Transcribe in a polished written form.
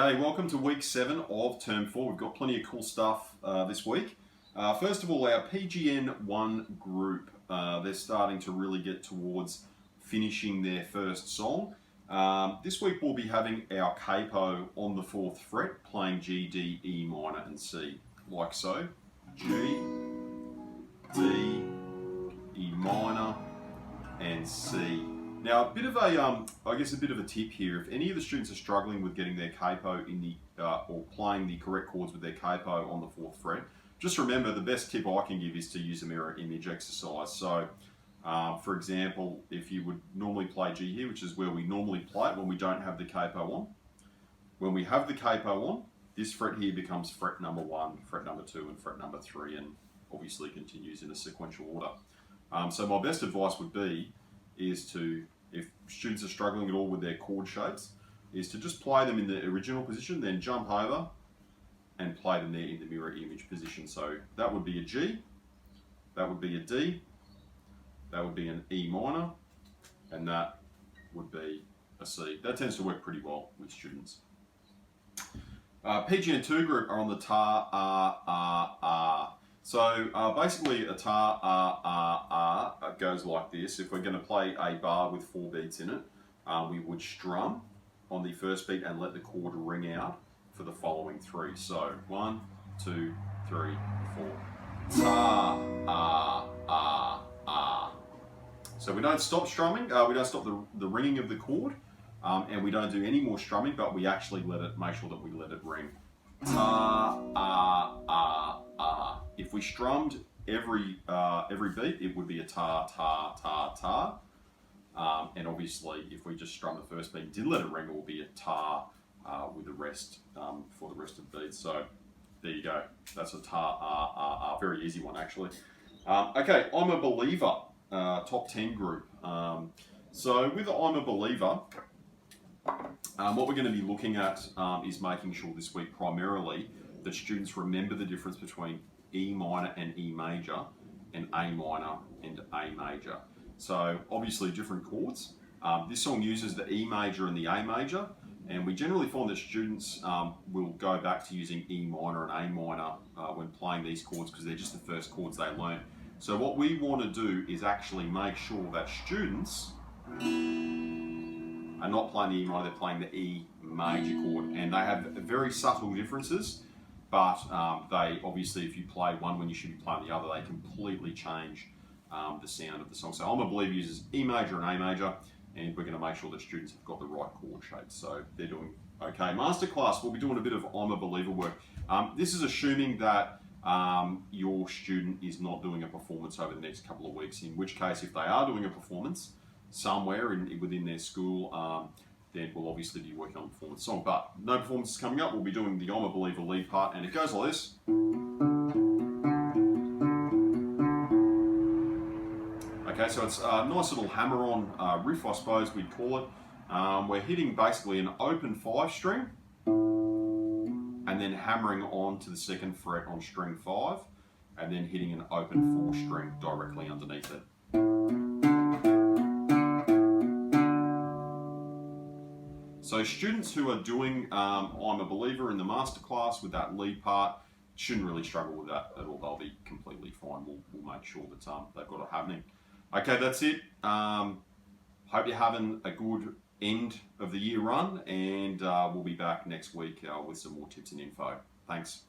G'day, welcome to week 7 of term 4. We've got plenty of cool stuff this week. First of all, our PGN 1 group, they're starting to really get towards finishing their first song. This week we'll be having our capo on the 4th fret, playing G, D, E minor and C, like so. G, D, E minor and C. Now, a bit of a tip here. If any of the students are struggling with getting their capo in the or playing the correct chords with their capo on the 4th fret, just remember the best tip I can give is to use a mirror image exercise. So, for example, if you would normally play G here, which is where we normally play it when we don't have the capo on. When we have the capo on, this fret here becomes fret number 1, fret number 2, and fret number 3, and obviously continues in a sequential order. So my best advice would be is to, if students are struggling at all with their chord shapes, is to just play them in the original position, then jump over and play them there in the mirror image position. So that would be a G, that would be a D, that would be an E minor, and that would be a C. That tends to work pretty well with students. PGN 2 group are on the tar, ah. So basically a tar, goes like this. If we're going to play a bar with 4 beats in it, we would strum on the first beat and let the chord ring out for the following 3. So 1, 2, 3, 4. Tar, ah. So we don't stop strumming, we don't stop the ringing of the chord, and we don't do any more strumming, but we actually make sure that we let it ring. Tar, ah. If we strummed every beat, it would be a tar. And obviously, if we just strum the first beat and didn't let it ring, it will be a tar with the rest for the rest of the beats. So there you go. That's a tar, very easy one actually. Okay, I'm a Believer, top 10 group. So with I'm a Believer, what we're going to be looking at is making sure this week primarily that students remember the difference between E minor and E major, and A minor and A major. So obviously different chords. This song uses the E major and the A major, and we generally find that students will go back to using E minor and A minor when playing these chords because they're just the first chords they learn. So what we want to do is actually make sure that students are not playing the E minor, they're playing the E major chord, and they have very subtle differences. But they obviously, if you play one when you should be playing the other, they completely change the sound of the song. So I'm a Believer uses E major and A major, and we're going to make sure that students have got the right chord shapes. So they're doing okay. Masterclass, we'll be doing a bit of I'm a Believer work. This is assuming that your student is not doing a performance over the next couple of weeks, in which case, if they are doing a performance somewhere within their school, then we'll obviously be working on a performance song. But no performances coming up, we'll be doing the I'm a Believer lead part, and it goes like this. Okay, so it's a nice little hammer-on riff, I suppose we'd call it. We're hitting basically an open 5 string, and then hammering on to the 2nd fret on string 5, and then hitting an open 4 string directly underneath it. So students who are doing I'm a Believer in the masterclass with that lead part shouldn't really struggle with that at all. They'll be completely fine. We'll make sure that they've got it happening. Okay, that's it. Hope you're having a good end of the year run, and we'll be back next week with some more tips and info. Thanks.